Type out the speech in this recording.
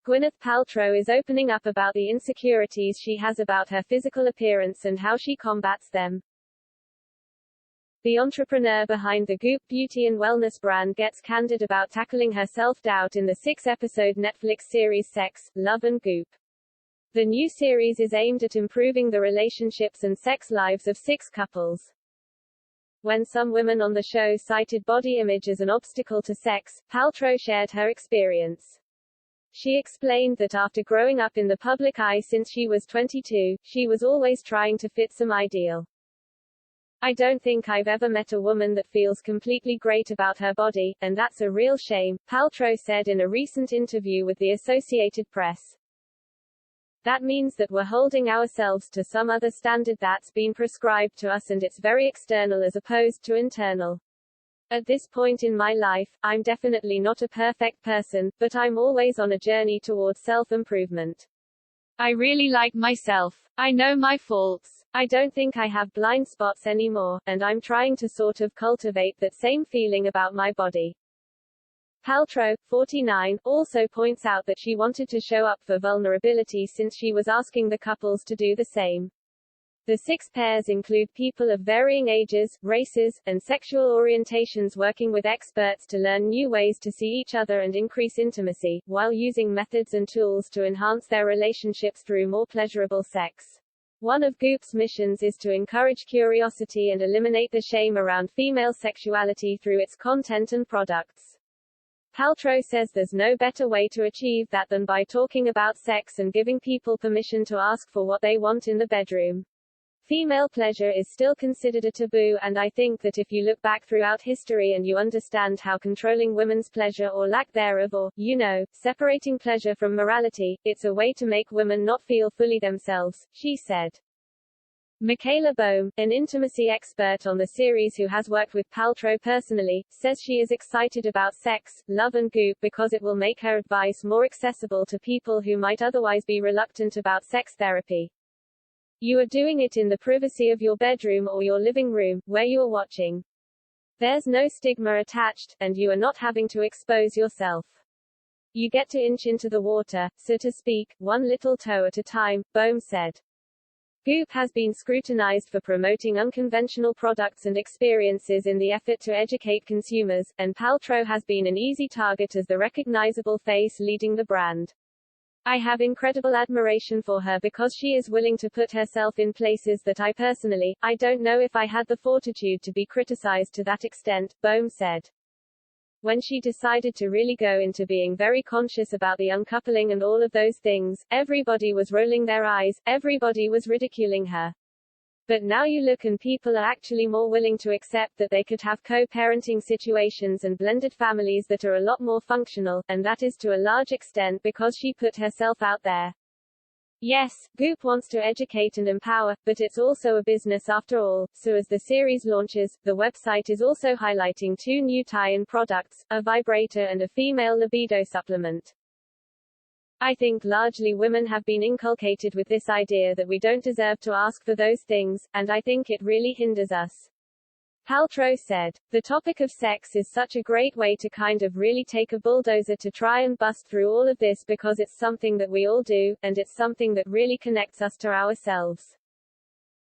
Gwyneth Paltrow is opening up about the insecurities she has about her physical appearance and how she combats them. The entrepreneur behind the Goop beauty and wellness brand gets candid about tackling her self-doubt in the 6-episode Netflix series Sex, Love and Goop. The new series is aimed at improving the relationships and sex lives of 6 couples. When some women on the show cited body image as an obstacle to sex, Paltrow shared her experience. She explained that after growing up in the public eye since she was 22, she was always trying to fit some ideal. I don't think I've ever met a woman that feels completely great about her body, and that's a real shame, Paltrow said in a recent interview with the Associated Press. That means that we're holding ourselves to some other standard that's been prescribed to us and it's very external as opposed to internal. At this point in my life, I'm definitely not a perfect person, but I'm always on a journey towards self-improvement. I really like myself. I know my faults. I don't think I have blind spots anymore, and I'm trying to sort of cultivate that same feeling about my body. Paltrow, 49, also points out that she wanted to show up for vulnerability since she was asking the couples to do the same. The 6 pairs include people of varying ages, races, and sexual orientations working with experts to learn new ways to see each other and increase intimacy, while using methods and tools to enhance their relationships through more pleasurable sex. One of Goop's missions is to encourage curiosity and eliminate the shame around female sexuality through its content and products. Paltrow says there's no better way to achieve that than by talking about sex and giving people permission to ask for what they want in the bedroom. Female pleasure is still considered a taboo, and I think that if you look back throughout history and you understand how controlling women's pleasure or lack thereof or, separating pleasure from morality, it's a way to make women not feel fully themselves, she said. Michaela Boehm, an intimacy expert on the series who has worked with Paltrow personally, says she is excited about Sex, Love and Goop because it will make her advice more accessible to people who might otherwise be reluctant about sex therapy. You are doing it in the privacy of your bedroom or your living room, where you are watching. There's no stigma attached, and you are not having to expose yourself. You get to inch into the water, so to speak, one little toe at a time, Boehm said. Goop has been scrutinized for promoting unconventional products and experiences in the effort to educate consumers, and Paltrow has been an easy target as the recognizable face leading the brand. I have incredible admiration for her because she is willing to put herself in places that I don't know if I had the fortitude to be criticized to that extent, Boehm said. When she decided to really go into being very conscious about the uncoupling and all of those things, everybody was rolling their eyes, everybody was ridiculing her. But now you look and people are actually more willing to accept that they could have co-parenting situations and blended families that are a lot more functional, and that is to a large extent because she put herself out there. Yes, Goop wants to educate and empower, but it's also a business after all, so as the series launches, the website is also highlighting 2 new tie-in products, a vibrator and a female libido supplement. I think largely women have been inculcated with this idea that we don't deserve to ask for those things, and I think it really hinders us. Paltrow said, the topic of sex is such a great way to kind of really take a bulldozer to try and bust through all of this because it's something that we all do, and it's something that really connects us to ourselves.